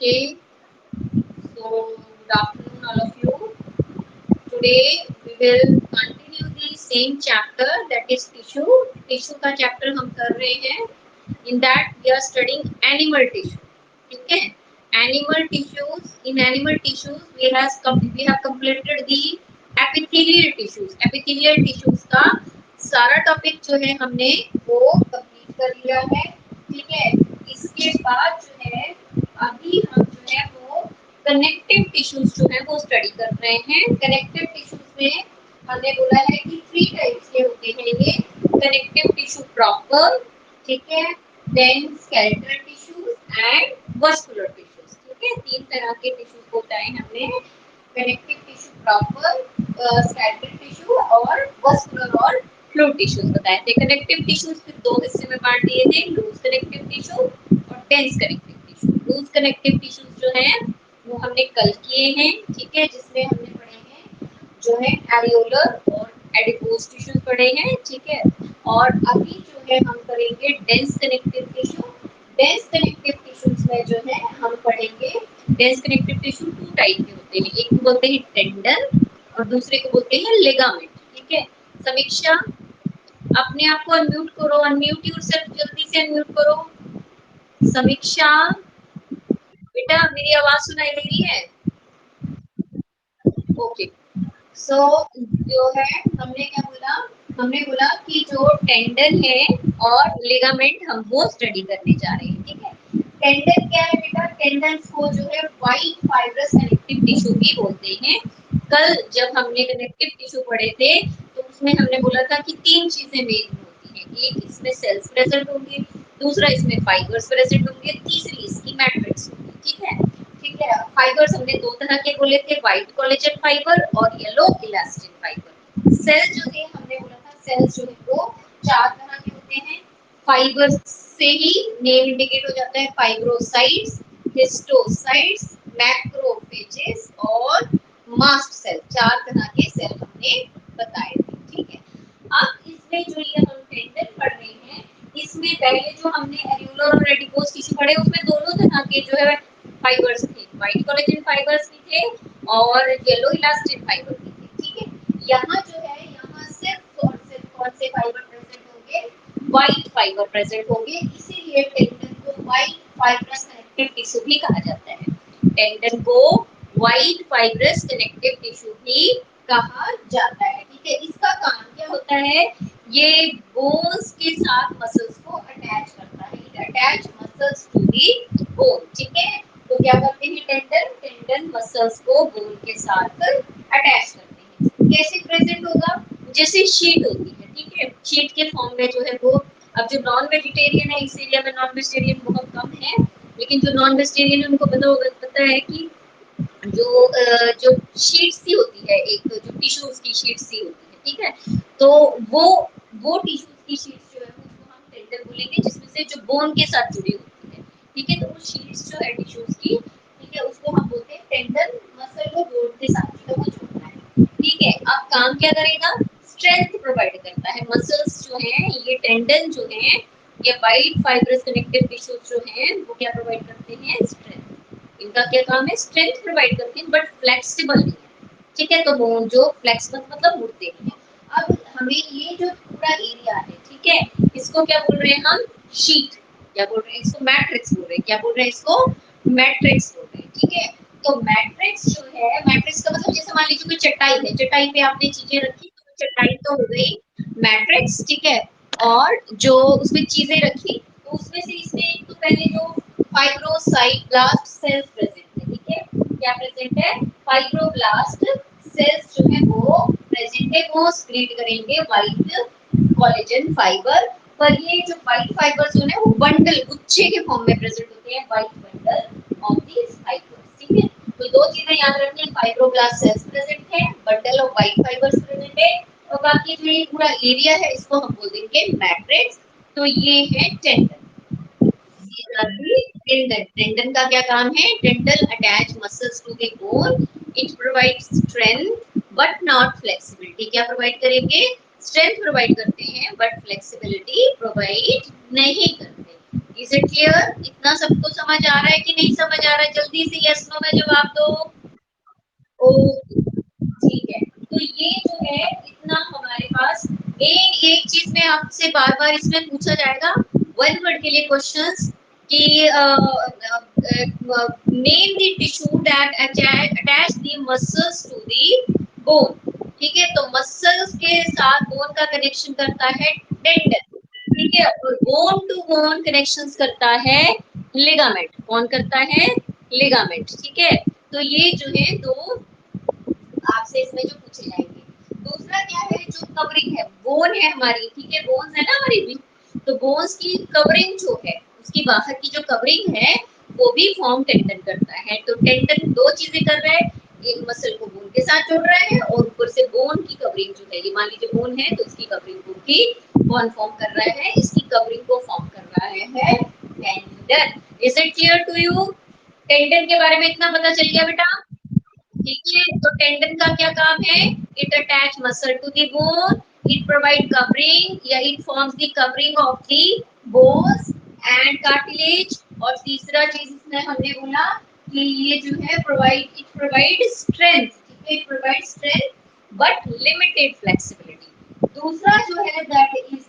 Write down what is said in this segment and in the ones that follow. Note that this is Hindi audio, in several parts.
Okay, so good afternoon, all of you. Today we will continue the same chapter, that is tissue. Tissue का chapter हम कर रहे हैं. In that we are studying animal tissue. ठीक है? Animal tissues. In animal tissues we have completed the epithelial tissues. Epithelial tissues का सारा टॉपिक जो है हमने वो कंप्लीट कर लिया है. ठीक है? इसके बाद जो है अभी हम जो है वो कनेक्टिव टिश्यूज जो है वो स्टडी कर रहे हैं. कनेक्टिव टिश्यूज में हमने बोला है कि 3 टाइप्स के होते हैं ये. कनेक्टिव टिश्यू प्रॉपर, ठीक है, then skeletal tissues and muscular tissues. ठीक है, 3 तरह के टिश्यूज बताए हमने. Connective tissue proper, skeletal tissue और मस्कुलर और फ्लूइड टिश्यूज बताए थे. कनेक्टिव टिश्यूज फिर 2 हिस्से में बांट दिए थे, लूज कनेक्टिव टिश्यू और dense connective tissue. Loose connective tissues जो है वो हमने कल किए हैं. ठीक है, जिसमें हमने पढ़े हैं जो है एरियोलर और एडिपोज टिश्यूज पढ़े हैं. ठीक है, और अभी जो है हम करेंगे dense connective tissue. Dense connective tissues में जो है हम पढ़ेंगे, डेंस कनेक्टिव टिश्यू 2 टाइप के होते हैं. एक को बोलते हैं टेंडन और दूसरे को बोलते हैं लिगामेंट. ठीक है, समीक्षा अपने आप को अनम्यूट करो, अनम्यूट योरसेल्फ, जल्दी से अनम्यूट करो. समीक्षा बेटा मेरी आवाज सुनाई दे रही है? ओके. सो जो है हमने क्या बोला, हमने बोला कि जो टेंडन है और लिगामेंट हम वो स्टडी करने जा रहे हैं. ठीक है, टेंडन क्या है बेटा? टेंडन्स को जो है वाइट फाइब्रस कनेक्टिव टिश्यू भी बोलते हैं. कल जब हमने कनेक्टिव टिश्यू पढ़े थे तो उसमें हमने बोला था कि 3 चीजें मेन होती हैं. एक इसमें सेल्स प्रेजेंट होंगे, दूसरा इसमें फाइबर्स प्रेजेंट होंगे, तीसरी इसकी मैट्रिक्स होगी. ठीक है, ठीक है. फाइबर्स हमने 2 तरह के बोले थे, व्हाइट कोलेजन फाइबर और येलो इलास्टिन फाइबर. सेल जो थे हमने बोला था, सेल्स जो है वो 4 तरह के होते हैं. फाइबर्स से ही नेम इंडिकेट हो जाता है, फाइब्रोसाइट्स, हिस्टोसाइट्स, मैक्रोफेजेस और मास्ट सेल. 4 तरह के सेल हमने बताए थे. ठीक है, अब इसमें जो ये हम टेंडन पढ़ रहे हैं, इसमें पहले जो हमने एरियोलर और एडिपोज टिश्यू पढ़े उसमें दोनों तरह के जो है फाइबर्स थे, व्हाइट कोलेजन फाइबर्स भी थे और येलो इलास्टिन फाइबर भी थे. ठीक है, यहाँ जो है यहाँ सिर्फ और सिर्फ कौन से फाइबर प्रेजेंट होंगे? व्हाइट फाइबर प्रेजेंट होंगे. इसीलिए टेंडन को व्हाइट फाइब्रस कनेक्टिव टिश्यू भी कहा जाता है. टेंडन को व्हाइट फाइब्रस कनेक्टिव टिश्यू भी कहा जाता है. ठीक है, इसका काम क्या होता है? ये बोन्स के साथ मसल्स को अटैच करता है. It attach muscles to the bone. ठीक है, तो क्या करते हैं टेंडन? टेंडन मसल्स को बोन के साथ अटैच करते हैं. कैसे प्रेजेंट होगा? जैसे शीट होती है. ठीक है, शीट के फॉर्म में जो है वो, अब जो नॉन वेजिटेरियन है इस एरिया में, नॉन वेजिटेरियन बहुत कम है, लेकिन जो नॉन वेजिटेरियन है उनको पता है कि जो शीट सी होती है, एक जो टिश्यूज की शीट सी होती है. ठीक है, तो वो टिश्यूज की शीट्स जो है उसको हम टेंडन बोलेंगे, जिसमें से जो बोन के साथ जुड़ी होती है. ठीक है, तो वो शीट्स जो है टिश्यूज की, ठीक है, उसको हम बोलते हैं टेंडन. मसल को बोन के साथ जो है वो जोड़ता है. ठीक है, अब काम क्या करेगा? स्ट्रेंथ प्रोवाइड करता है. मसल्स जो हैं, ये टेंडन जो है, ये व्हाइट फाइब्रस कनेक्टिव टिश्यूज जो हैं वो क्या प्रोवाइड करते हैं? स्ट्रेंथ. इनका क्या काम है? स्ट्रेंथ प्रोवाइड करते हैं, बट फ्लेक्सिबल नहीं है. ठीक है, तो बोन जो फ्लेक्सिबल मतलब मुड़ते नहीं है. अब हमें ये जो पूरा एरिया है, ठीक है, इसको क्या बोल रहे हैं हम? शीट. क्या बोल रहे हैं इसको? मैट्रिक्स बोल रहे हैं. क्या बोल रहे हैं इसको? मैट्रिक्स बोल रहे हैं. ठीक है, तो मैट्रिक्स जो है, मैट्रिक्स का मतलब जैसे मान लीजिए कोई चटाई है, चटाई पे आपने चीजें रखी तो चटाई तो हो गई मैट्रिक्स. ठीक है, और जो उसमें चीजें रखी तो उसमें से इसमें एक तो पहले जो फाइब्रोसाइटोब्लास्ट सेल्स प्रेजेंट है. ठीक है, क्या प्रेजेंट है? फाइब्रोब्लास्ट सेल्स जो है वो प्रेजेंट है. वो स्प्लिट करेंगे व्हाइट कोलेजन फाइबर. पर ये जो व्हाइट फाइबर जो है वो बंडल, गुच्छे के फॉर्म में प्रेजेंट होते हैं, white bundle of these fibres. ठीक है, तो 2 चीजें याद रखनी है, फाइब्रोब्लास्ट सेल्स प्रेजेंट है, bundle of white fibres present है, और बाकी जो ये पूरा एरिया है इसको हम बोल देंगे मैट्रिक्स. तो ये है टेंडन. टेंडन. टेंडन का क्या काम है? Tendon attach muscles to the bone. It provides strength but not flexibility. क्या प्रोवाइड करेंगे? स्ट्रेंथ प्रोवाइड करते हैं बट फ्लेक्सिबिलिटी प्रोवाइड नहीं करते. Is it clear? इतना सबको समझ आ रहा है कि नहीं समझ आ रहा है? जल्दी से यस नो में जवाब दो। ओ ठीक है, तो ये जो है इतना हमारे पास मेन एक चीज में आपसे बार बार इसमें पूछा जाएगा वन वर्ड के लिए क्वेश्चंस कि name the tissue that attach the muscles to the bone. ठीक है, तो मसल्स के साथ बोन का कनेक्शन करता है टेंडन। ठीक है, और बोन टू बोन कनेक्शंस करता है लिगामेंट। कौन करता है? लिगामेंट। ठीक है, तो ये जो है दो आपसे इसमें जो पूछे जाएंगे। दूसरा क्या है, जो कवरिंग है, बोन है हमारी, ठीक है, बोन्स है ना हमारी भी, तो बोन्स की कवरिंग जो है, उसकी बाहर की जो कवरिंग है वो भी फॉर्म टेंडन करता है। तो टेंडन दो चीजें कर रहा है, एक मसल को बोन के साथ जोड़ रहा है और ऊपर से बोन की कवरिंग जो है, ये मान लीजिए बोन है तो उसकी कवरिंग को भी कौन फॉर्म कर रहा है? इसकी कवरिंग को फॉर्म कर रहा है tendon. Is it clear to you? Tendon के बारे में इतना पता चल गया बेटा? ठीक है, तो टेंडन का क्या काम है? It attach muscle to the bone, it provide covering या it forms the covering of the bones and cartilage. और तीसरा चीज इसमें हमने बोला कि ये जो है it provide strength. It provide strength but limited flexibility. दूसरा जो है दैट इज द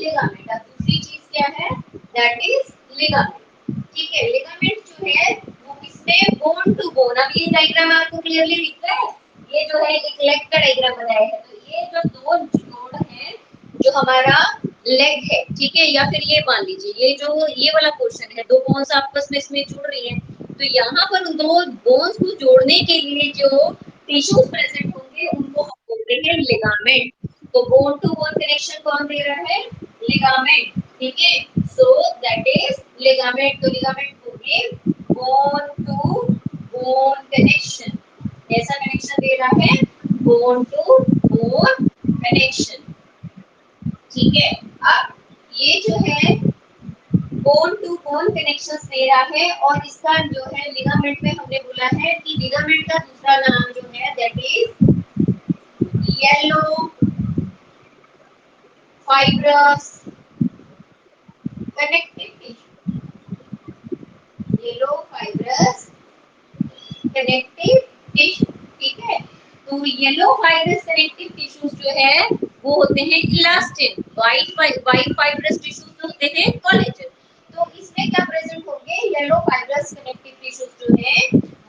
लिगामेंट। दूसरी चीज क्या है? That is ligament. ठीक है, लिगामेंट जो है वो किसमें? Bone to bone. अब ये डायग्राम आपको क्लियरली दिख रहा है? ये जो है एक लेग का डायग्राम बनाया है, तो ये जो दो जोड़ है, जो हमारा लेग है, ठीक है, या फिर ये मान लीजिए ये जो ये वाला पोर्शन है, दो बोन्स आपस में इसमें जुड़ रही हैं, तो यहाँ पर उन दो बोन्स को जोड़ने के लिए जो टिश्यूज प्रेजेंट होंगे उनको हम बोलते हैं लिगामेंट। तो बोन टू बोन कनेक्शन कौन दे रहा है? लिगामेंट। ठीक है, सो दैट इज लिगामेंट। तो लिगामेंट हो गए बोन टू बोन कनेक्शन। कैसा कनेक्शन दे रहा है? Bone to bone connection. ठीक है, अब ये जो है बोन टू बोन कनेक्शन दे रहा है, और इसका जो है लिगामेंट में हमने बोला है कि लिगामेंट का दूसरा नाम जो है that is yellow fibrous connective tissue. Yellow fibrous connective tissue. ठीक है, तो येलो फाइब्रस कनेक्टिव टिश्यूज जो है वो होते हैं इलास्टिन। वाइट फाइब्रस टिश्यूज होते हैं कोलेजन। तो इसमें क्या प्रेजेंट होंगे? येलो फाइब्रस कनेक्टिव टिश्यूज जो है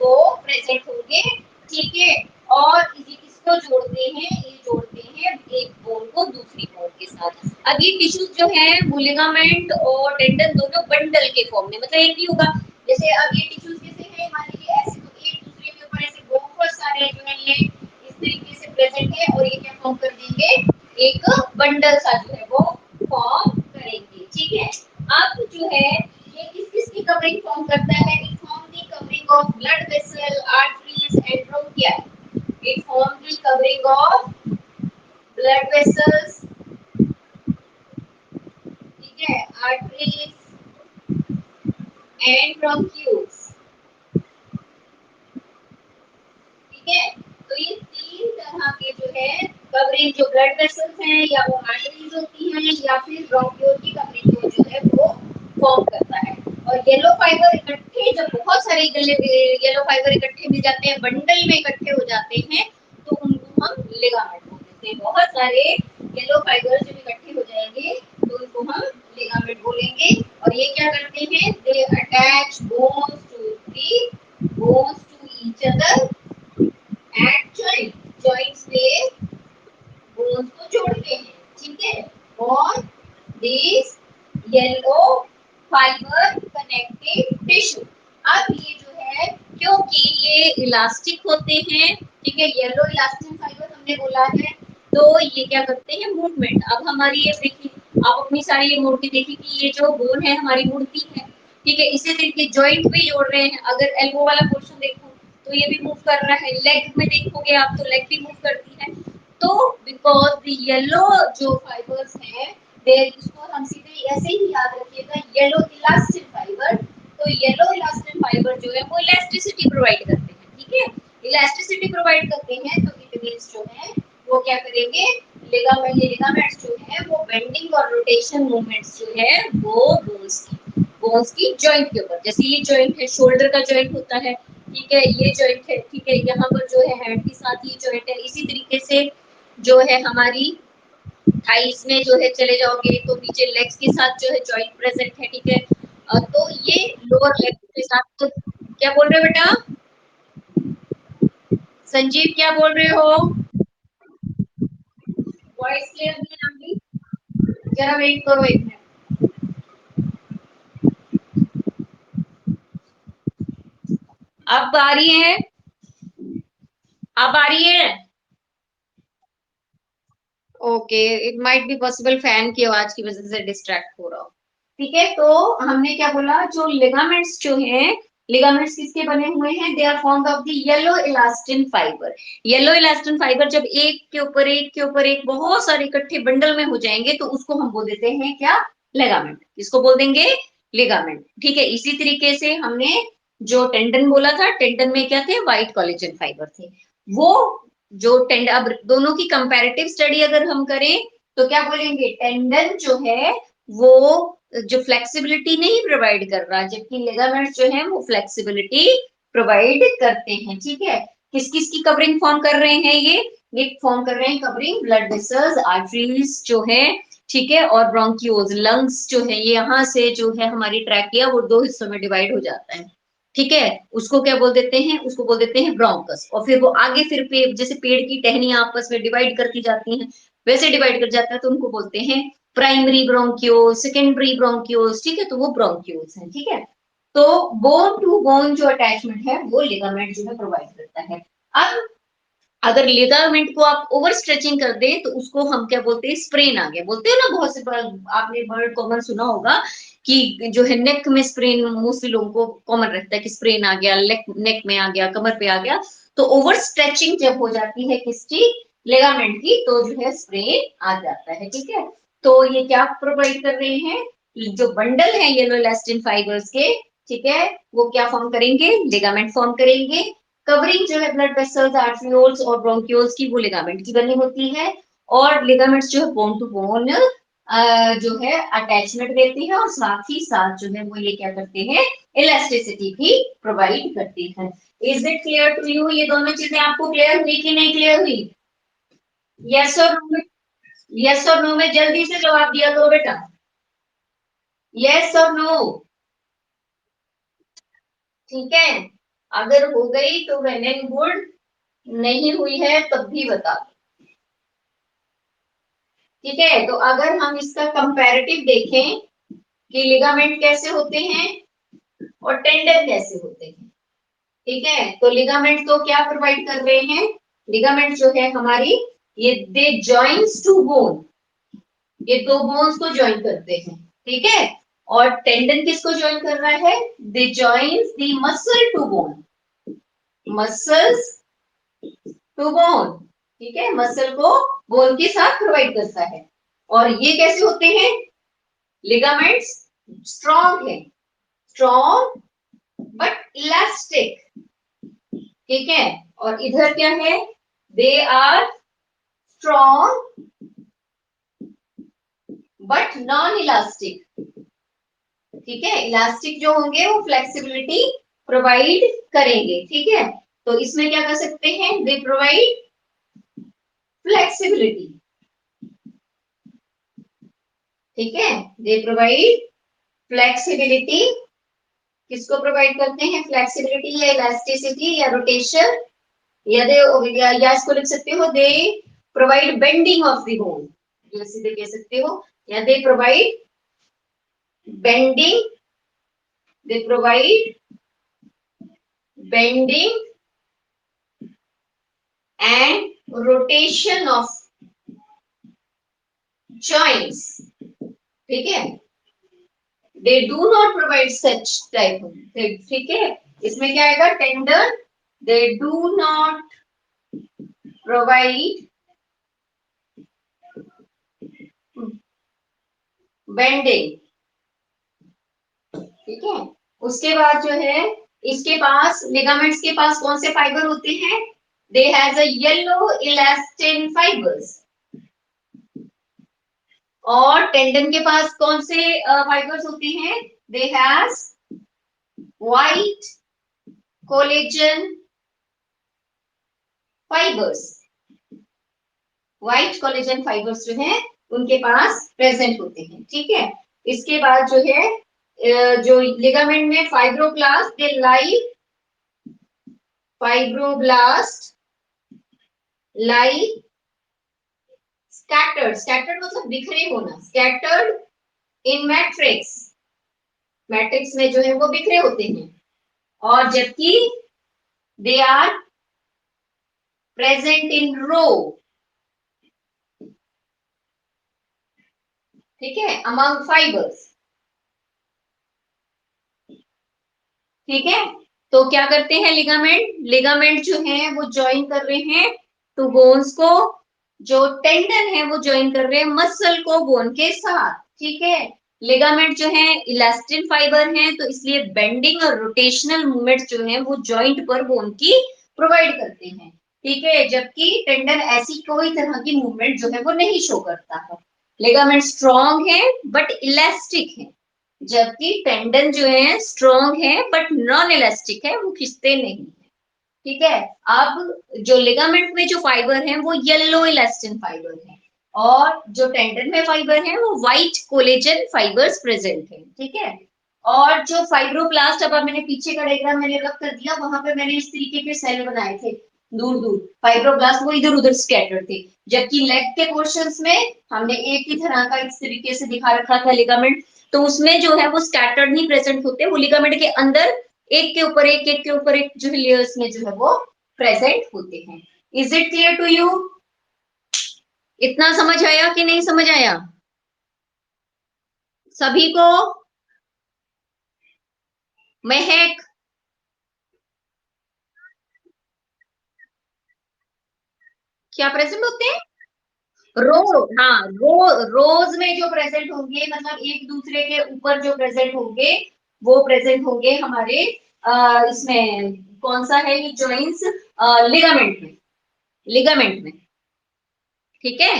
वो प्रेजेंट होंगे। ठीक है, और ये किसको जोड़ते हैं? ये जोड़ते हैं एक बोन को दूसरी बोन के साथ। अब ये टिश्यूज जो है वो लिगामेंट और टेंडन दोनों बंडल के फॉर्म में, मतलब एक ही होगा। जैसे अब ये टिश्यूज कैसे हैं, मान लीजिए ऐसे, तो एक दूसरे के ऊपर ऐसे बहुत सारे जो है ये इस तरीके से प्रेजेंट है, और ये क्या फॉर्म कर देंगे? एक बंडल सा जो है वो फॉर्म करेंगे। ठीक है, अब जो है ये किस किस की कवरिंग फॉर्म करता है? It form the covering of blood vessel, arteries and bronchia. It form the covering of blood vessels, ठीक है, आर्टरीज एंड ब्रोंक्यूल्स। ठीक है, तो ये तीन तरह के जो है कवरिंग, जो ब्लड वेसल्स हैं या वो आर्टरीज होती हैं या फिर ब्रोंक्यूल की कवरिंग को जो है वो फॉर्म करता है। और येलो फाइबर इकट्ठे, जब बहुत सारे येलो फाइबर इकट्ठे मिल जाते हैं, बंडल में इकट्ठे हो जाते हैं, तो उनको हम लिगामेंट बोलते हैं। बहुत सारे येलो फाइबर जब इकट्ठे हो जाएंगे तो उनको हम लिगामेंट बोलेंगे। और ये क्या करते हैं? They attach bones to the bones to each other at joint. Joints पे बोन्स को जोड़ते हैं। ठीक है, और this yellow fibre connective tissue. अब ये जो है, क्योंकि ये इलास्टिक होते हैं, ठीक है, येलो इलास्टिक फाइबर हमने बोला है, तो ये क्या करते हैं? मूवमेंट। अब हमारी ये देखिए, आप अपनी सारी ये मूर्ति देखिए कि ये जो बोन है हमारी मूर्ति है, ठीक है, इसे देखिए जॉइंट पे जोड़ रहे हैं। अगर एल्बो वाला पोर्शन देखो तो ये भी मूव कर रहा है। लेग में देखोगे आप तो लेग भी मूव करती है। तो बिकॉज द येलो जो फाइबर्स हैं, दे, इसको हम सीधे ऐसे ही याद रखिएगा, येलो इलास्टिक फाइबर। तो येलो इलास्टिक फाइबर जो है वो इलास्टिसिटी प्रोवाइड करते हैं। ठीक है, इलास्टिसिटी प्रोवाइड करते हैं, तो इट मींस जो है वो क्या करेंगे? लिगामेंट्स जो है वो बेंडिंग और रोटेशन मूवमेंट्स जो है वो बोन्स बोन्स की जॉइंट के ऊपर। जैसे ये जॉइंट है, शोल्डर का जॉइंट होता है, ठीक है, ये जॉइंट है, ठीक है, यहाँ पर जो है हैंड के साथ ये जॉइंट है। इसी तरीके से जो है हमारी थाइस में जो है चले जाओगे तो नीचे लेग्स के साथ जो है जॉइंट प्रेजेंट है, ठीक है। तो ये लोअर लेग के साथ तो क्या बोल रहे हो बेटा? संजीव क्या बोल रहे हो? वॉइस क्लियर नहीं आ रही, जरा वेट करो एक मिनट। अब आ रही है? अब आ रही है? Okay, it might be possible fan की आवाज की वजह से डिस्ट्रैक्ट हो रहा हो। ठीक है, तो हमने क्या बोला, जो लिगामेंट्स जो हैं, लिगामेंट्स किसके बने हुए हैं? They are formed of the yellow elastin fibre. Yellow elastin fibre जब एक के ऊपर एक के ऊपर एक बहुत सारे इकट्ठे बंडल में हो जाएंगे तो उसको हम बोल देते हैं क्या? लिगामेंट। किसको बोल देंगे? लिगामेंट। ठीक है, इसी तरीके से हमने जो टेंडन बोला था, टेंडन में क्या थे? व्हाइट कोलेजन फाइबर थे। वो जो टेंडन, अब दोनों की कंपैरेटिव स्टडी अगर हम करें तो क्या बोलेंगे? टेंडन जो है वो जो फ्लेक्सिबिलिटी नहीं प्रोवाइड कर रहा, जबकि लिगामेंट्स जो है वो फ्लेक्सिबिलिटी प्रोवाइड करते हैं। ठीक है, किस किस की कवरिंग फॉर्म कर रहे हैं? ये फॉर्म कर रहे हैं कवरिंग ब्लड वेसल्स, आर्टरीज जो है, ठीक है, और ब्रोंक्यूल्स, लंग्स जो है, ये यहाँ से जो है हमारी ट्रैकिया वो दो हिस्सों में डिवाइड हो जाता है। ठीक है, उसको क्या बोल देते हैं? उसको बोल देते हैं ब्रोंकस। और फिर वो आगे फिर जैसे पेड़ की टहनियां आपस में डिवाइड करती जाती हैं वैसे डिवाइड कर जाता है, तो उनको बोलते हैं प्राइमरी ब्रोंक्यूल, सेकेंडरी ब्रोंक्यूल्स। ठीक है, तो वो ब्रोंक्यूल्स हैं। ठीक है, तो बोन टू बोन जो अटैचमेंट है वो लिगामेंट जो है प्रोवाइड करता है। अब अगर लिगामेंट को आप ओवर स्ट्रेचिंग कर दे तो उसको हम क्या बोलते हैं? स्प्रेन आ गया। बोलते हैं ना, बहुत से आपने वर्ड कॉमन सुना होगा कि जो है नेक में स्प्रेन, मोस्टली लोगों को कॉमन रहता है कि स्प्रेन आ गया, नेक में आ गया, कमर पे आ गया। तो ओवर स्ट्रेचिंग जब हो जाती है किसकी? लिगामेंट की, तो जो है स्प्रेन आ जाता है। ठीक है, तो ये क्या प्रोवाइड कर रहे हैं? जो बंडल है येलो इलास्टिन फाइबर्स के, ठीक है, वो क्या फॉर्म करेंगे? लिगामेंट फॉर्म करेंगे। कवरिंग जो है ब्लड वेसल्स, आर्टरियोल्स और ब्रोंक्यूल्स की, वो लिगामेंट की बनी होती है। और लिगामेंट्स जो है बोन टू बोन जो है अटैचमेंट देती है, और साथ ही साथ जो है वो ये क्या करते हैं? इलास्टिसिटी भी प्रोवाइड करती है। Is it clear to you? ये दोनों चीजें आपको क्लियर हुई कि नहीं क्लियर हुई? यस और नो में, यस और नो में जल्दी से जवाब दिया करो बेटा। यस और नो। ठीक है, अगर हो गई तो वेल एंड गुड, नहीं हुई है तब भी बता। ठीक है, तो अगर हम इसका कंपैरेटिव देखें कि लिगामेंट कैसे होते हैं और टेंडन कैसे होते हैं। ठीक है, तो लिगामेंट तो क्या प्रोवाइड कर रहे हैं? लिगामेंट जो है हमारी, ये दे जॉइंस टू बोन, ये दो बोन्स को ज्वाइन करते हैं। ठीक है, और टेंडन किसको ज्वाइन कर रहा है? They joins the muscle to bone, muscles to bone. ठीक है, मसल को बोन के साथ प्रोवाइड करता है। और ये कैसे होते हैं? लिगामेंट्स स्ट्रॉन्ग है, स्ट्रॉन्ग बट इलास्टिक। ठीक है, और इधर क्या है? They are strong but non elastic. ठीक है, इलास्टिक जो होंगे वो फ्लेक्सिबिलिटी प्रोवाइड करेंगे। ठीक है, तो इसमें क्या कर सकते हैं? They provide flexibility. ठीक है, दे प्रोवाइड फ्लेक्सिबिलिटी। किसको प्रोवाइड करते हैं? फ्लेक्सिबिलिटी या इलास्टिसिटी या रोटेशन, या दे, या इसको लिख सकते हो they provide bending of the bone, ये सीधे कह सकते हो, या they provide bending, they provide bending and rotation of joints. ठीक है, they do not provide such type. ठीक है, इसमें क्या आएगा? Tender, they do not provide bending. ठीक है, उसके बाद जो है इसके पास, लिगामेंट्स के पास कौन से फाइबर होते हैं? They has a yellow elastin fibres. और टेंडन के पास कौन से फाइबर्स होते हैं? they has white collagen fibers. White collagen fibres जो है उनके पास प्रेजेंट होते हैं, ठीक है। इसके बाद जो है जो लिगामेंट में फाइब्रोब्लास्ट, दे लाई फाइब्रोब्लास्ट लाई स्कैटर्ड, स्कैटर्ड मतलब बिखरे होना, स्कैटर्ड इन मैट्रिक्स, मैट्रिक्स में जो है वो बिखरे होते हैं, और जबकि दे आर प्रेजेंट इन रो, ठीक है, अमंग फाइबर्स, ठीक है। तो क्या करते हैं लिगामेंट, लिगामेंट जो है वो ज्वाइन कर रहे हैं टू बोन्स को, जो टेंडन है वो ज्वाइन कर रहे हैं मसल को बोन के साथ, ठीक है। लिगामेंट जो है इलास्टिन फाइबर है, तो इसलिए बेंडिंग और रोटेशनल मूवमेंट जो है वो जॉइंट पर बोन की प्रोवाइड करते हैं, ठीक है। जबकि टेंडन ऐसी कोई तरह की मूवमेंट जो है वो नहीं शो करता है। लिगामेंट स्ट्रॉन्ग है बट इलास्टिक है, जबकि टेंडन जो है स्ट्रॉन्ग है बट नॉन इलास्टिक है, वो खिंचते नहीं है, ठीक है। अब जो लिगामेंट में जो फाइबर है वो येलो इलास्टिन फाइबर है, और जो टेंडन में फाइबर है वो व्हाइट कोलेजन फाइबर्स प्रेजेंट है, ठीक है। और जो फाइब्रोब्लास्ट, अब मैंने पीछे का डायग्राम मैंने रख कर दिया, वहां पे मैंने इस तरीके के सेल बनाए थे दूर दूर, फाइब्रोब्लास्ट वो इधर उधर स्कैटर्ड थे, जबकि लेग के पोर्शंस में हमने एक ही तरह का इस तरीके से दिखा रखा था लिगामेंट, तो उसमें जो है वो स्कैटर्ड नहीं प्रेजेंट होते, वो लिगामेंट के अंदर एक के ऊपर एक के ऊपर एक जो लेयर्स में जो है वो प्रेजेंट होते हैं। Is it clear to you? इतना समझ आया कि नहीं समझ आया सभी को? महक, क्या प्रेजेंट होते हैं? रो, हाँ रो, रोज में जो प्रेजेंट होंगे, मतलब एक दूसरे के ऊपर जो प्रेजेंट होंगे, वो प्रेजेंट होंगे हमारे इसमें कौन सा है ये जॉइंट्स, लिगामेंट में, लिगामेंट में, ठीक है।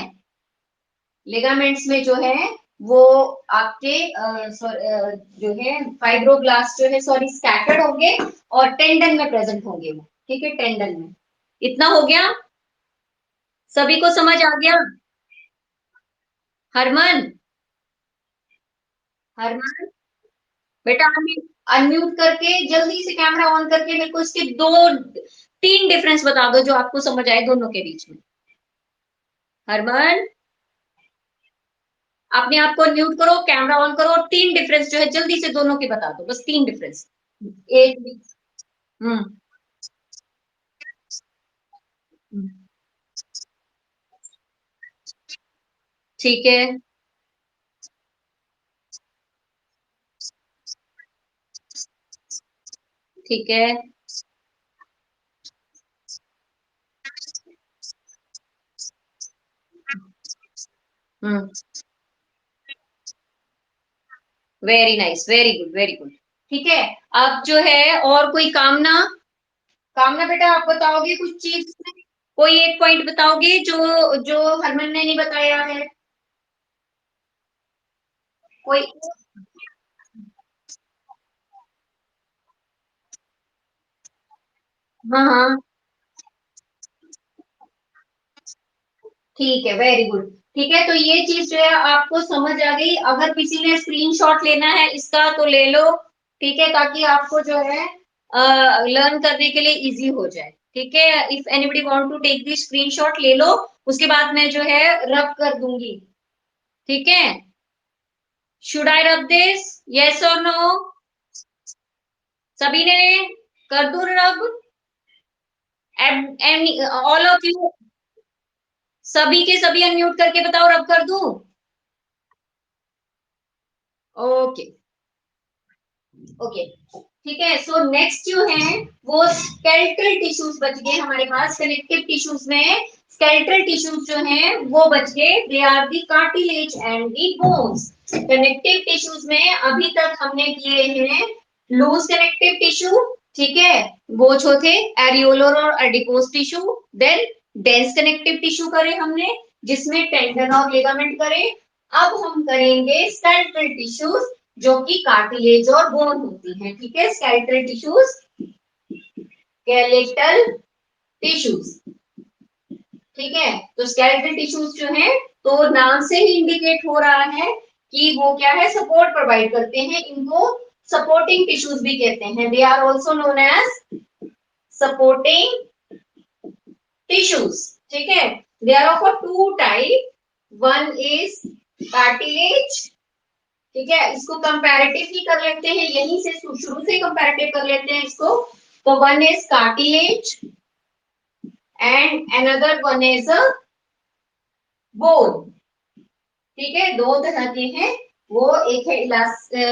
लिगामेंट्स में जो है वो आपके जो है फाइब्रोब्लास्ट जो है सॉरी स्कैटर्ड होंगे, और टेंडन में प्रेजेंट होंगे वो, ठीक है, टेंडन में। इतना हो गया, सभी को समझ आ गया? हरमन, हरमन बेटा अनम्यूट करके जल्दी से कैमरा ऑन करके मेरे को इसके दो तीन डिफरेंस बता दो जो आपको समझ आए दोनों के बीच में। हरमन, अपने आप को म्यूट करो, कैमरा ऑन करो, और तीन डिफरेंस जो है जल्दी से दोनों के बता दो, बस तीन डिफरेंस। एक, हम्म, ठीक है, ठीक है, hmm, very nice, very good, very good, ठीक है। अब जो है और कोई कामना, कामना बेटा आप बताओगे कुछ चीज, कोई एक पॉइंट बताओगे जो जो हरमन ने नहीं बताया है, कोई? हाँ हाँ, ठीक है, वेरी गुड, ठीक है। तो ये चीज जो है आपको समझ आ गई, अगर किसी ने स्क्रीनशॉट लेना है इसका तो ले लो, ठीक है, ताकि आपको जो है लर्न करने के लिए इजी हो जाए, ठीक है। If anybody want to take the screenshot ले लो, उसके बाद मैं जो है रब कर दूंगी, ठीक है। Should I rub this, yes और नो? सभी ने कर दो रब, एंड ऑल ऑफ यू, सभी के सभी अनम्यूट करके बताओ रब कर दूं? ओके, ओके, ठीक है। सो नेक्स्ट जो है वो स्केलेटल टिश्यूज बच गए हमारे पास, कनेक्टिव टिश्यूज में स्केलेटल टिश्यूज जो हैं वो बच गए, they are the cartilage and the bones. Connective tissues में अभी तक हमने किए हैं लूज कनेक्टिव टिश्यू, ठीक है, वो जो थे एरियोलर और adipose tissue, then dense connective tissue करे हमने, जिसमें टेंडन और लिगामेंट करे। अब हम करेंगे स्केलेटल टिश्यूज, जो कि कार्टिलेज और बोन होती हैं, ठीक है। स्केलेटल टिश्यूज, स्केलेटल टिश्यूज, ठीक है। तो स्केलेटल टिश्यूज जो है, तो नाम से ही इंडिकेट हो रहा है कि वो क्या है, सपोर्ट प्रोवाइड करते हैं। इनको सपोर्टिंग टिश्यूज भी कहते हैं। They are also known as supporting tissues, ठीक है। They are of two type, one is cartilage, ठीक है। इसको कंपैरेटिव ही कर लेते हैं, यहीं से शुरू से कंपैरेटिव कर लेते हैं इसको। तो one is cartilage and another one is a bone, ठीक है। दो तरह के हैं वो, एक है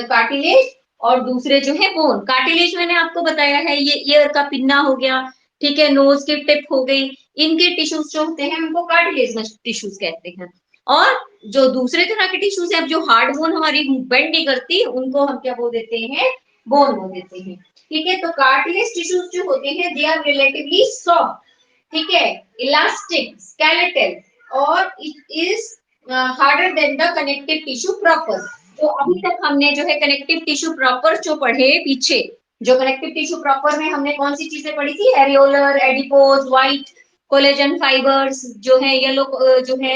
कार्टिलेज और दूसरे जो है बोन। कार्टिलेज मैंने आपको बताया है, ये ईयर का पिन्ना हो गया, ठीक है, नोज की टिप हो गई, इनके टिश्यूज जो होते हैं उनको कार्टिलेज टिश्यूज कहते हैं। और जो दूसरे तरह के टिश्यूज है, जो हार्ड बोन हमारी बेंड नहीं करती, उनको हम क्या बोल देते हैं, बोन बोल देते हैं, ठीक है। तो कार्टिलेज टिश्यूज जो होते हैं, दे आर रिलेटिवली सॉफ्ट, ठीक है, इलास्टिक, स्केलेटल, और it is harder than the connective tissue proper. तो अभी तक हमने जो है कनेक्टिव टिश्यू प्रॉपर जो पढ़े पीछे, जो कनेक्टिव टिश्यू प्रॉपर में हमने कौन सी चीजें पढ़ी थी, areolar, adipose, white collagen fibres जो है, येलो जो है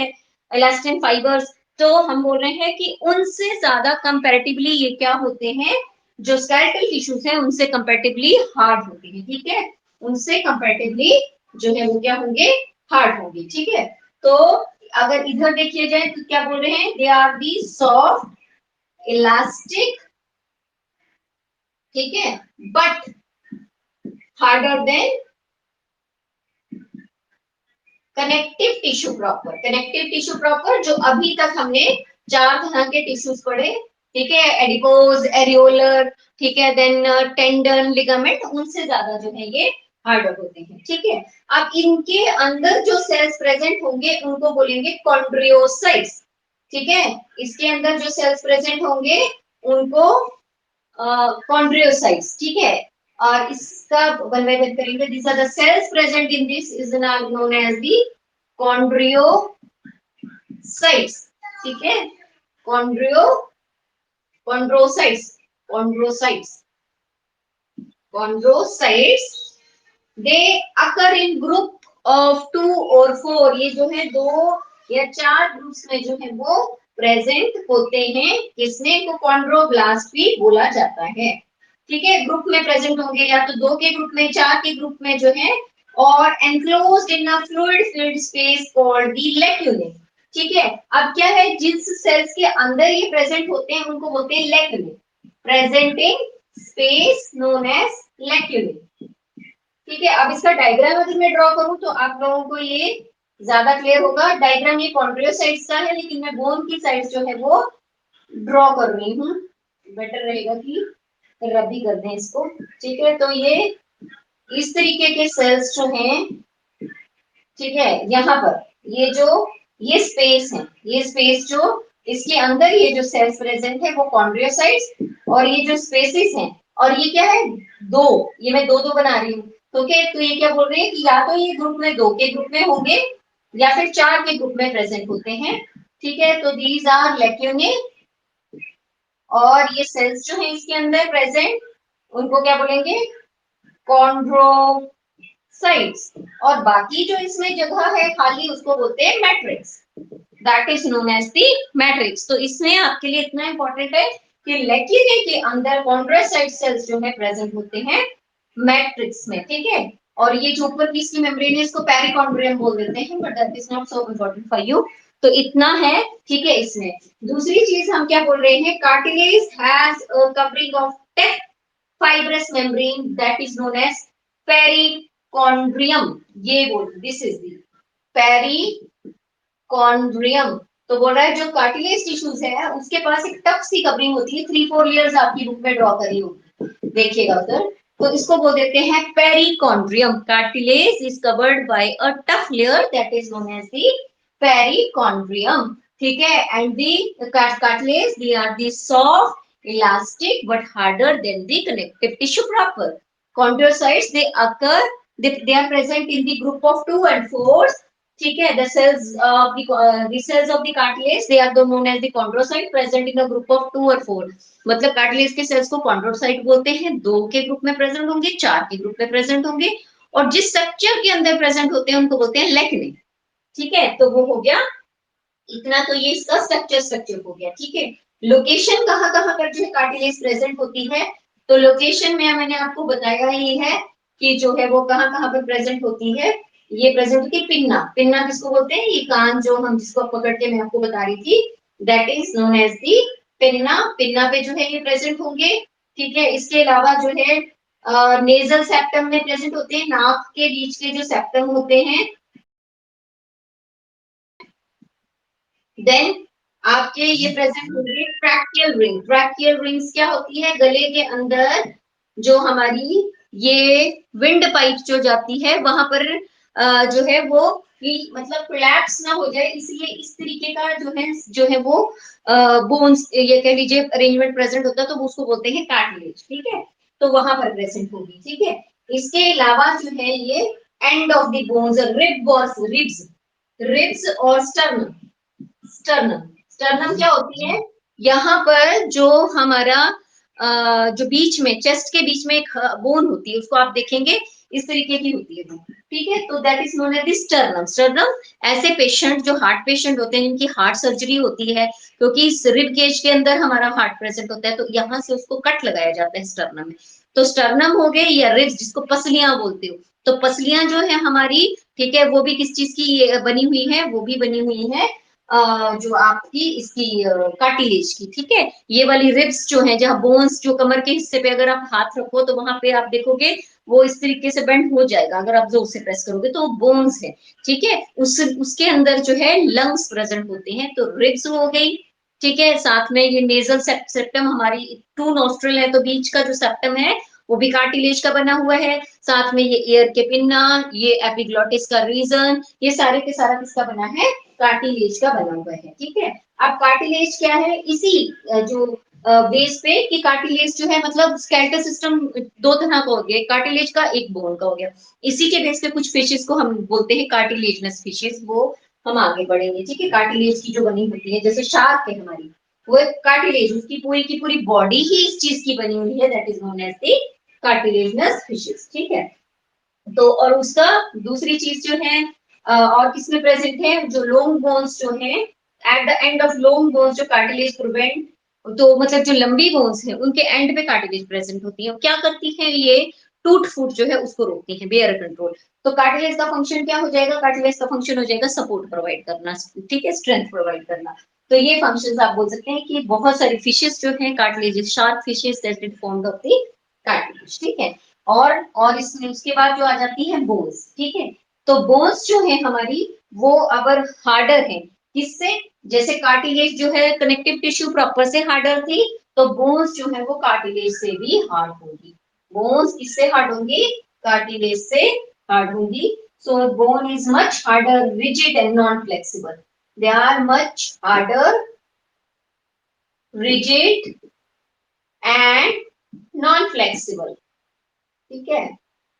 इलास्टिन फाइबर्स। तो हम बोल रहे हैं कि उनसे ज्यादा कंपैरेटिवली ये क्या होते हैं, जो स्केलेटल टिश्यूज हैं उनसे कंपैरेटिवली हार्ड होते हैं, ठीक है। उनसे कंपैरेटिवली जो है वो क्या होंगे, हार्ड होंगे, ठीक है। तो अगर इधर देखिए जाए तो क्या बोल रहे हैं, they are the soft elastic, ठीक है, but harder than connective tissue proper. Connective tissue proper जो अभी तक हमने चार तरह के टिश्यूज पढ़े, ठीक है, एडिपोज, एरियोलर, ठीक है, देन टेंडन, लिगामेंट, उनसे ज्यादा जो है ये हार्डर होते हैं, ठीक है। अब इनके अंदर जो सेल्स प्रेजेंट होंगे उनको बोलेंगे कॉन्ड्रियोसाइट्स, ठीक है। इसके अंदर जो सेल्स प्रेजेंट होंगे उनको कॉन्ड्रियोसाइट्स, ठीक है। और इसका वन बाय वन करेंगे। This are the cells present in this is known as the chondriocytes, ठीक है। Chondrio chondrocytes, chondrocytes, chondrocytes, they occur in group of 2 और 4। ये जो है 2 या 4 ग्रुप्स में जो है वो प्रेजेंट होते हैं, किसमें को कॉन्ड्रोब्लास्ट भी बोला जाता है, ठीक है। ग्रुप में प्रेजेंट होंगे या तो 2 के ग्रुप में, 4 के ग्रुप में जो है, और enclosed in a fluid filled space called the lacunae, ठीक है। अब क्या है, जिस सेल्स के अंदर ये प्रेजेंट होते हैं उनको बोलते हैं लेक्यूले, प्रेजेंटिंग स्पेस नोन एज लेक्यूले, ठीक है। अब इसका डायग्राम अगर मैं ड्रॉ करूं तो आप लोगों को ये ज्यादा क्लियर होगा। डायग्राम ये कॉन्ड्रियोसाइट्स का है, लेकिन मैं बोन की साइड जो है वो ड्रॉ कर रही हूँ, बेटर रहेगा कि रद्दी कर दें इसको, ठीक है। तो ये इस तरीके के सेल्स जो हैं, ठीक है, यहाँ पर ये स्पेस है, ये स्पेस जो इसके अंदर ये जो सेल्स प्रेजेंट है वो कॉन्ड्रियोसाइट्स, और ये जो स्पेसिस हैं, और ये क्या है, दो, ये मैं दो दो बना रही हूँ, तो क्या, तो ये क्या बोल रहे हैं कि या तो ये ग्रुप में 2 के ग्रुप में होंगे या फिर 4 के ग्रुप में प्रेजेंट होते हैं, ठीक है। तो दीज आर लेक्यूने, और ये सेल्स जो है इसके अंदर प्रेजेंट उनको क्या बोलेंगे, कॉन्ड्रोसाइट्स। और बाकी जो इसमें जगह है खाली उसको बोलते हैं matrix, that is known as the matrix. तो इसमें आपके लिए इतना इंपॉर्टेंट है कि लेक्यूले के अंदर कॉन्ड्रोसाइट सेल्स जो है प्रेजेंट होते हैं मैट्रिक्स में, ठीक है। और ये जो ऊपर की इसकी मेम्ब्रेन है इसको पेरिकॉन्ड्रियम बोल देते हैं, but that is not so important for you. तो इतना है, ठीक है। इसमें दूसरी चीज हम क्या बोल रहे हैं, cartilage has a covering of thick fibrous membrane that is known as perichondrium, ये बोल, दिस इज द पेरिकॉन्ड्रियम। तो बोल रहा है जो कार्टिलेज टिश्यूज है उसके पास एक टफ सी कवरिंग होती है, 3-4 लेयर्स आपकी बुक में ड्रॉ करी होगी, देखिएगा उधर। तो इसको बोल देते हैं perichondrium. Cartilage is covered by a tough layer that is known as the perichondrium, ठीक है। And the cartilage, they are the soft, elastic but harder than the connective tissue proper. Chondrocytes, they are present in the group of 2 and 4 ठीक है, the cells of the cells of the cartilage they are known as the chondrocyte present in a group of 2 or 4. मतलब कार्टिलेज के सेल्स को कॉन्ड्रोसाइट बोलते हैं, 2 के ग्रुप में प्रेजेंट होंगे, 4 के ग्रुप में प्रेजेंट होंगे, और जिस स्ट्रक्चर के अंदर प्रेजेंट होते हैं उनको बोलते हैं लेक्ने। ठीक है, तो वो हो गया इतना, तो ये इसका स्ट्रक्चर हो गया। ठीक है, लोकेशन कहाँ कहाँ पर जो है कार्टिलेज प्रेजेंट होती है, तो लोकेशन में मैंने आपको बताया ही है कि जो है वो कहाँ कहाँ पर प्रेजेंट होती है। ये प्रेजेंट होती है पिन्ना, पिन्ना किसको बोलते हैं, ये कान जो हम जिसको पकड़ के मैं आपको बता रही थी, that is known as the pinna. Pinna पे जो है ये प्रेजेंट होंगे। ठीक है, इसके अलावा जो है नेजल सेप्टम में प्रेजेंट होते हैं, नाक के बीच के जो सेप्टम होते हैं। देन आपके ये प्रेजेंट होंगे ट्रैकियल रिंग। ट्रैकियल रिंग्स क्या होती है, गले के अंदर जो हमारी ये विंड पाइप जो जाती है वहां पर जो है वो मतलब कोलैप्स ना हो जाए, इसलिए इस तरीके का जो है वो बोन्स ये कह लीजिए अरेंजमेंट प्रेजेंट होता है, तो उसको बोलते हैं कार्टिलेज। ठीक है, तो वहां पर प्रेजेंट होगी। ठीक है, इसके अलावा जो है ये end of the bones, ribs, ribs और स्टर्नम। स्टर्नम, स्टर्नम क्या होती है, यहाँ पर जो हमारा जो बीच में चेस्ट के बीच में एक बोन होती है, उसको आप देखेंगे इस तरीके की होती है बोन। ठीक है, तो that is known as sternum. Sternum ऐसे पेशेंट जो हार्ट पेशेंट होते हैं जिनकी हार्ट सर्जरी होती है, क्योंकि इस रिब केज के अंदर हमारा हार्ट प्रेजेंट होता है, तो यहाँ से उसको कट लगाया जाता है स्टर्नम में। तो स्टर्नम हो गए या रिब्स जिसको पसलियां बोलते हो, तो पसलियां जो है हमारी, ठीक है, वो भी किस चीज की बनी हुई है, वो भी बनी हुई है जो आपकी इसकी कार्टिलेज की। ठीक है, ये वाली रिब्स जो है, जहाँ बोन्स जो कमर के हिस्से पे अगर आप हाथ रखो तो वहां पे आप देखोगे वो इस तरीके से बेंड हो जाएगा, अगर आप जोर से प्रेस करोगे तो बोन्स है। ठीक है, उसके अंदर जो है लंग्स प्रेजेंट होते हैं, तो रिब्स हो गई। ठीक है, साथ में ये नेजल सेप्टम, हमारी टू नोस्ट्रल है तो बीच का जो सेप्टम है वो भी कार्टिलेज का बना हुआ है। साथ में ये ईयर के पिन्ना, ये एपिग्लोटिस का रीजन, ये सारे के सारा किसका बना है, कार्टिलेज का बना हुआ है। ठीक है, अब कार्टिलेज क्या है, इसी जो बेस पे कि कार्टिलेज जो है मतलब स्केलेटल सिस्टम दो तरह का हो गया, कार्टिलेज का एक बोन का हो गया। इसी के बेस पे कुछ फिशेस को हम बोलते हैं कार्टिलेजनस फिशेस, वो हम आगे बढ़ेंगे। ठीक है, कार्टिलेज की जो बनी होती है, जैसे शार्क है हमारी, वो एक कार्टिलेज, उसकी पूरी की पूरी बॉडी ही इस चीज की बनी हुई है, that is known as the cartilaginous fishes. ठीक है, तो और उसका दूसरी चीज जो है और किसमें प्रेजेंट है, जो लॉन्ग बोन्स जो है, at the end of long bones जो कार्टिलेज प्रिवेंट, तो मतलब जो लंबी बोन्स है उनके एंड पे कार्टिलेज प्रेजेंट होती है, क्या करती है ये, टूट फूट जो है उसको रोकती है, बेयर कंट्रोल। तो कार्टिलेज का फंक्शन क्या हो जाएगा, कार्टिलेज का फंक्शन हो जाएगा सपोर्ट प्रोवाइड करना, ठीक है, स्ट्रेंथ प्रोवाइड करना। तो ये फंक्शंस आप बोल सकते हैं कि बहुत सारी फिशेस जो है cartilage, shark fishes that is formed of the cartilage. ठीक है, और इसमें उसके बाद जो आ जाती है बोन्स। ठीक है, तो बोन्स जो है हमारी वो अगर हार्डर है, किससे, जैसे कार्टिलेज जो है कनेक्टिव टिश्यू प्रॉपर से हार्डर थी, तो बोन्स जो है वो कार्टिलेज से भी हार्ड होगी। बोन्स किससे हार्ड होंगी, कार्टिलेज से हार्ड होंगी। So bone is much harder, rigid and non flexible. They are much harder, rigid and non flexible. ठीक है,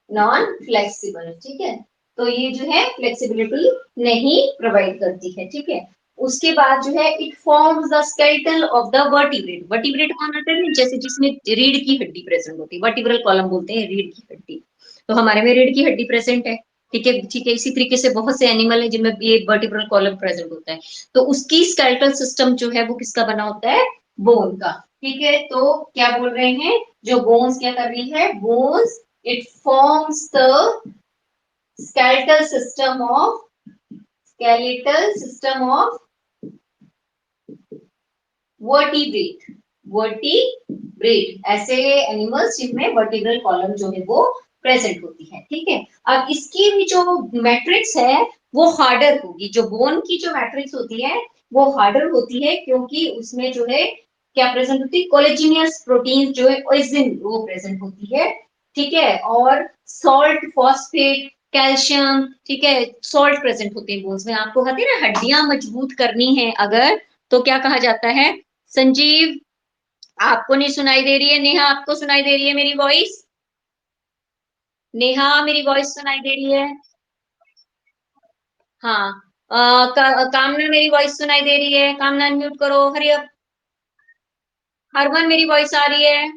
नॉन फ्लेक्सिबल। ठीक है, तो ये जो है फ्लेक्सिबिलिटी नहीं प्रोवाइड करती है। ठीक है, उसके बाद जो है it forms the skeletal of the vertebrate. Vertebrate कौन होता है, जैसे जिसमें रीढ़ की हड्डी प्रेजेंट होती है, वर्टिब्रल कॉलम बोलते हैं रीढ़ की हड्डी, तो हमारे में रीढ़ की हड्डी प्रेजेंट है। ठीक है, ठीक है, इसी तरीके से बहुत से एनिमल है जिनमें ये वर्टिब्रल कॉलम प्रेजेंट होता है, तो उसकी स्केलेटल सिस्टम जो है वो किसका बना होता है, बोन का। ठीक है, तो क्या बोल रहे हैं, जो बोन्स क्या कर रही है, bones it forms the skeletal system of skeletal system of vertebrate। Vertebrate ऐसे एनिमल्स जिनमें वर्टिब्रल कॉलम जो है वो प्रेजेंट होती है। ठीक है, अब इसकी भी जो मैट्रिक्स है वो हार्डर होगी, जो बोन की जो मैट्रिक्स होती है वो हार्डर होती है, क्योंकि उसमें जो है क्या प्रेजेंट होती है, कोलेजिनियस प्रोटीन जो है ओइजिन वो प्रेजेंट होती है। ठीक है, और सॉल्ट, फॉस्फेट, कैल्शियम, ठीक है, सॉल्ट प्रेजेंट होते हैं बोन्स में। आपको कहते हैं ना हड्डियां मजबूत करनी है अगर, तो क्या कहा जाता है, संजीव आपको नहीं सुनाई दे रही है, नेहा आपको सुनाई दे रही है मेरी वॉइस, नेहा मेरी वॉइस सुनाई दे रही है, हाँ, कामना मेरी वॉइस सुनाई दे रही है? कामना अनम्यूट करो, हरी अप। हरमन मेरी वॉइस आ रही है?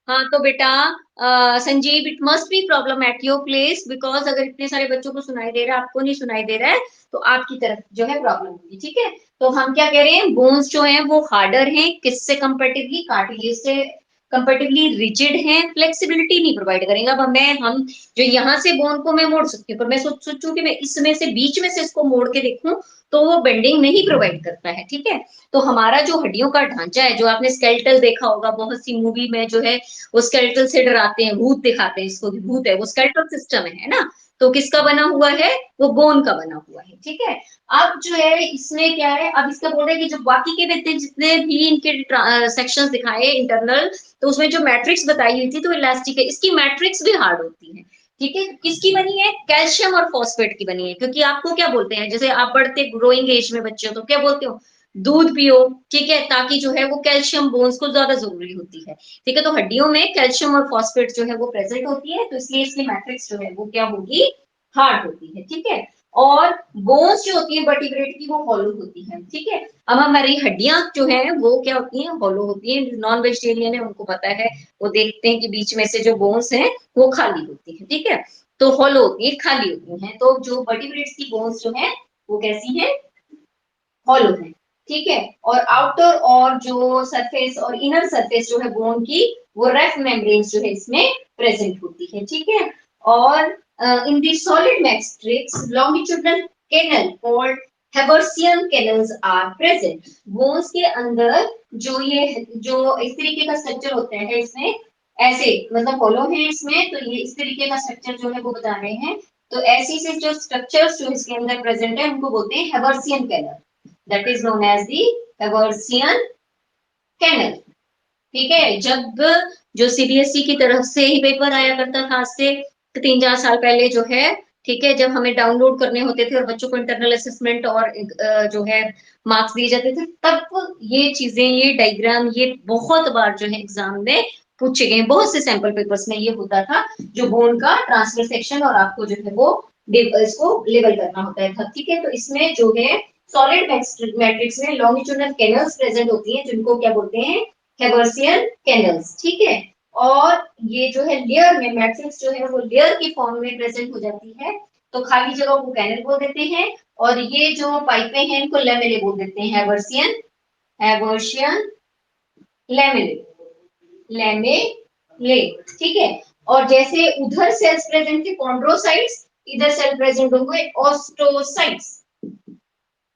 हाँ तो बेटा, Sanjeev, it must be problem at your place, because अगर इतने सारे बच्चों को सुनाई दे रहा है, आपको नहीं सुनाई दे रहा है, तो आपकी तरफ जो है प्रॉब्लम होगी, ठीक है। तो हम क्या कह रहे हैं, बोन्स जो हैं वो हार्डर हैं, किससे कंपेरेटिवली? कार्टिलेज से कंपेरेटिवली रिजिड हैं, फ्लेक्सिबिलिटी नहीं प्रोवाइड करेंगे। अब हम जो यहाँ से बोन को मैं मोड़ सकती हूँ, पर मैं सोचूं कि मैं इसमें से बीच में से इसको मोड़ के देखूं, तो वो बेंडिंग नहीं प्रोवाइड करता है, ठीक है। तो हमारा जो हड्डियों का ढांचा है, जो आपने स्केलेटल देखा होगा बहुत सी मूवी में, जो है वो स्केलेटल से डराते हैं, भूत दिखाते हैं, इसको भी भूत है, वो स्केलेटल सिस्टम है ना। तो किसका बना हुआ है? वो बोन का बना हुआ है, ठीक है। अब जो है इसमें क्या है, अब इसका बोल रहे हैं कि जो बाकी के व्यक्ति जितने भी इनके सेक्शंस दिखाए इंटरनल, तो उसमें जो मैट्रिक्स बताई हुई थी तो इलास्टिक है, इसकी मैट्रिक्स भी हार्ड होती है, ठीक है। किसकी बनी है? कैल्शियम और फॉस्फेट की बनी है। क्योंकि आपको क्या बोलते हैं, जैसे आप बढ़ते ग्रोइंग एज में बच्चे हो तो क्या बोलते हो? दूध पियो, ठीक है, ताकि जो है वो कैल्शियम बोन्स को ज्यादा जरूरी होती है, ठीक है। तो हड्डियों में कैल्शियम और फॉस्फेट जो है वो प्रेजेंट होती है, तो इसलिए इसकी मैट्रिक्स जो है वो क्या होगी? हार्ड होती है, ठीक है। और बोन्स जो होती है वर्टिब्रेट की, वो हॉलो होती है, ठीक है। अब हमारी हड्डियां जो है वो क्या होती हैं? हॉलो होती है। नॉन वेजिटेरियन है उनको पता है, वो देखते हैं कि बीच में से जो बोन्स हैं वो खाली होती है, ठीक है। तो हॉलो होती है, खाली होती है। तो जो वर्टिब्रेट्स की बोन्स जो है वो कैसी है? हॉलो है, ठीक है। और आउटर और जो सरफेस और इनर सरफेस जो है बोन की, वो रफ मेम्ब्रेन जो है इसमें प्रेजेंट होती है, ठीक है। और in the solid matrix longitudinal canal called haversian canals are present. Bones के अंदर जो ये जो इस तरीके का स्ट्रक्चर होता है इसमें, ऐसे मतलब होलो है इसमें, तो ये इस तरीके का स्ट्रक्चर जो है वो बता रहे हैं। तो ऐसी से जो स्ट्रक्चर्स जो इसके अंदर प्रेजेंट है उनको बोलते हैं हेबर्सियन canal, that is known as the Haversian canal, ठीक है। जब जो सीबीएसई की तरफ से ही पेपर आया करता था आज से 3-4 साल पहले जो है, ठीक है, जब हमें डाउनलोड करने होते थे और बच्चों को इंटरनल असेसमेंट और जो है मार्क्स दिए जाते थे, तब ये चीजें, ये डायग्राम, ये बहुत बार जो है एग्जाम में पूछे गए, बहुत से सैंपल पेपर्स में ये होता था, जो बोन का ट्रांसफर सेक्शन, और आपको जो है वो इसको लेवल करना होता था, ठीक है। तो इसमें जो है सॉलिड मैट्रिक्स में लॉन्गिट्यूडनल कैनल्स प्रेजेंट होती हैं, जिनको क्या बोलते हैं? हेबर्सियन कैनल्स, ठीक है। और ये जो है लेयर में मैट्रिक्स जो है वो लेयर के फॉर्म में प्रेजेंट हो जाती है, तो खाली जगह को कैनल बोल देते हैं। और ये जो पाइपें हैं इनको लेमेले बोल देते हैं, हेबर्सियन, हेबर्शियन लेमेले, लेमेले, ठीक है। और जैसे उधर सेल्स प्रेजेंट थे कॉन्ड्रोसाइट्स, इधर सेल प्रेजेंट होंगे ऑस्टोसाइट्स।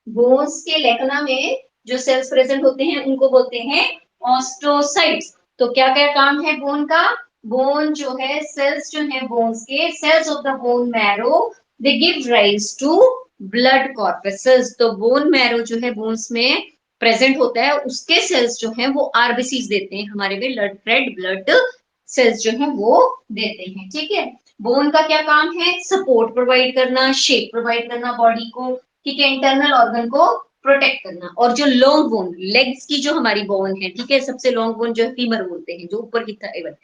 बोन्स के लेकना में जो सेल्स प्रेजेंट होते हैं उनको बोलते हैं ऑस्टोसाइट्स। तो क्या क्या काम है बोन का? बोन जो है, सेल्स जो है बोन्स के, cells of the bone marrow, they give rise to blood corpuscles. तो बोन मैरो जो है बोन्स में प्रेजेंट होता है, उसके सेल्स जो है वो आरबीसीज देते हैं, हमारे भी रेड ब्लड सेल्स जो है वो देते हैं, ठीक है। बोन का क्या काम है? सपोर्ट प्रोवाइड करना, शेप प्रोवाइड करना बॉडी को, ठीक है, इंटरनल ऑर्गन को प्रोटेक्ट करना। और जो लॉन्ग बोन, लेग्स की जो हमारी बोन है, ठीक है, सबसे लॉन्ग बोन जो है फीमर बोलते हैं, जो ऊपर की थाइवर,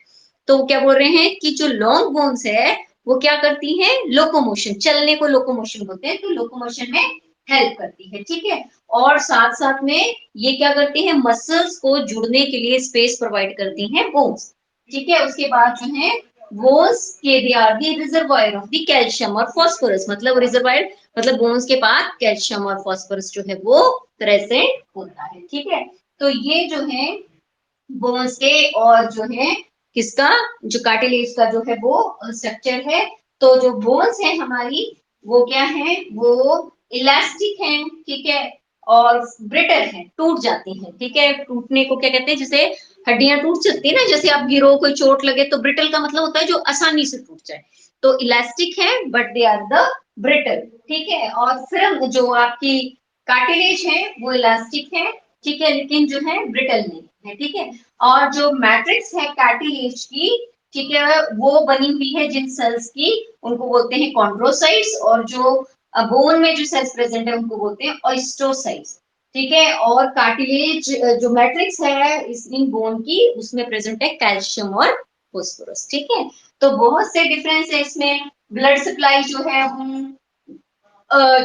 तो क्या बोल रहे हैं कि जो लॉन्ग बोन्स है वो क्या करती हैं? लोकोमोशन, चलने को लोकोमोशन बोलते हैं, तो लोकोमोशन में हेल्प करती है, ठीक है। और साथ साथ में ये क्या करती है? मसल्स को जुड़ने के लिए स्पेस प्रोवाइड करती हैं बोन्स, ठीक है। उसके बाद जो है बोन्स के they are the reservoir of the calcium और फास्फोरस, मतलब रिजर्वायर मतलब बोन्स के पास कैल्शियम और फास्फोरस जो है वो प्रेजेंट होता है, ठीक है। तो ये जो है बोन्स के, और जो है किसका, जो कार्टिलेज का जो है वो स्ट्रक्चर है। तो जो बोन्स है हमारी, वो क्या है? वो इलास्टिक है, ठीक है, और ब्रिटल है, टूट जाती है, ठीक है। टूटने को क्या कहते हैं? जैसे हड्डियां टूट सकती है ना, जैसे आप गिरो, कोई चोट लगे, तो ब्रिटल का मतलब होता है जो आसानी से टूट जाए। तो इलास्टिक है but they are the brittle, ठीक है। और फिर जो आपकी कार्टिलेज है वो इलास्टिक है, ठीक है, लेकिन जो है ब्रिटल नहीं है, ठीक है। और जो मैट्रिक्स है कार्टिलेज की, ठीक है, वो बनी हुई है जिन सेल्स की, उनको बोलते हैं कॉन्ड्रोसाइट्स। और जो बोन में जो सेल्स प्रेजेंट है उनको बोलते हैं ऑस्टोसाइट्स, ठीक है। और कार्टिलेज जो मैट्रिक्स है इस इन बोन की, उसमें प्रेजेंट है कैल्शियम और फोस्फोरस, ठीक है। तो बहुत से डिफरेंस है इसमें, ब्लड सप्लाई जो है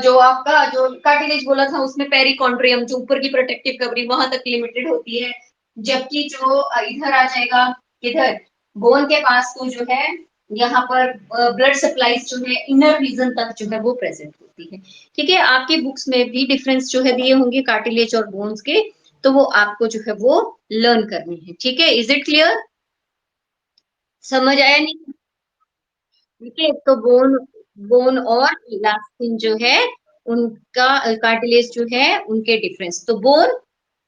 जो आपका जो कार्टिलेज बोला था उसमें पेरिकॉन्ड्रियम जो ऊपर की प्रोटेक्टिव कवरिंग वहां तक लिमिटेड होती है, जबकि जो इधर आ जाएगा, किधर, बोन के पास तो जो है यहाँ पर ब्लड सप्लाई जो है इनर रीजन तक जो है वो प्रेजेंट होती है। ठीक है, आपकी बुक्स में भी डिफरेंस जो है दिए होंगे कार्टिलेज और बोन्स के, तो वो आपको जो है वो लर्न करनी है। ठीक है, इज इट क्लियर? समझ आया नहीं? ठीक है, तो बोन बोन और इलास्टिन जो है उनका कार्टिलेज जो है उनके डिफरेंस, तो बोन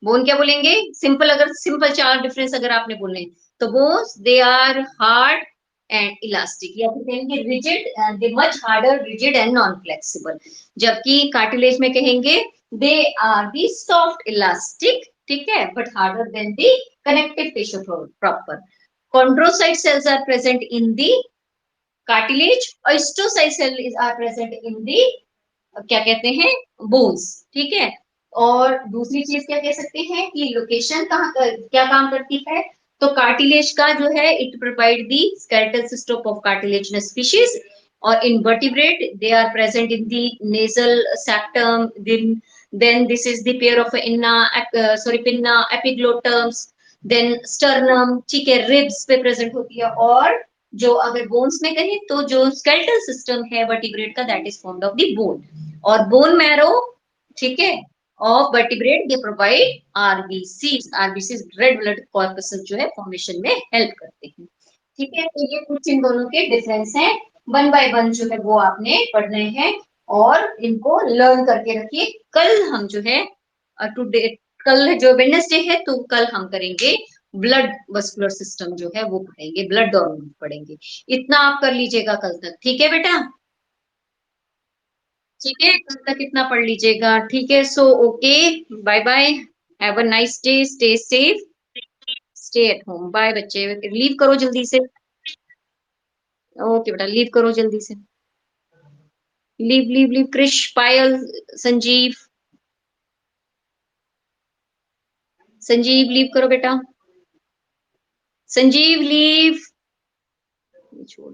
बोन क्या बोलेंगे, सिंपल, अगर सिंपल चार डिफरेंस अगर आपने बोले तो bones they are hard and elastic, या फिर कहेंगे rigid, they much harder, rigid and non flexible. जबकि कार्टिलेज में कहेंगे they are the soft elastic, ठीक है, but harder than the connective tissue proper. chondrocyte cells are present in the cartilage, osteocyte cell are present in the, क्या कहते हैं, बोन्स। ठीक है, और दूसरी चीज क्या कह सकते हैं कि लोकेशन कहाँ क्या काम करती है, तो कार्टिलेज का जो है it provide the skeletal system of cartilaginous species, और in vertebrate they are present in the nasal septum, then this is the pair of inna, sorry, pinna, epiglottis, then sternum, ठीक है, रिब्स पे प्रेजेंट होती है, और जो अगर बोन्स में कहें तो जो स्केलेटल सिस्टम है वर्टिब्रेट का that is found of the bone, और बोन मैरो, ठीक है, of vertebrate they provide RBC, RBC red blood corpus जो है फॉर्मेशन में हेल्प करते हैं। ठीक है, तो ये कुछ इन दोनों के डिफरेंस हैं, वन बाय वन जो है वो आपने पढ़ने हैं, और इनको लर्न करके रखिए। कल हम जो है टुडे, कल जो वेडनेसडे है तो कल हम करेंगे ब्लड वस्कुलर सिस्टम जो है वो पढ़ेंगे, ब्लड और पढ़ेंगे। इतना आप कर लीजिएगा कल तक, ठीक है बेटा? ठीक है, कल तक इतना पढ़ लीजिएगा, ठीक है? So okay, bye bye, have a nice day, stay safe, stay at home, bye बच्चे, लीव करो जल्दी से। ओके बेटा, लीव करो जल्दी से, leave leave leave, Krish, Payal, Sanjeev, Sanjeev leave करो बेटा, संजीव लीव, छोड़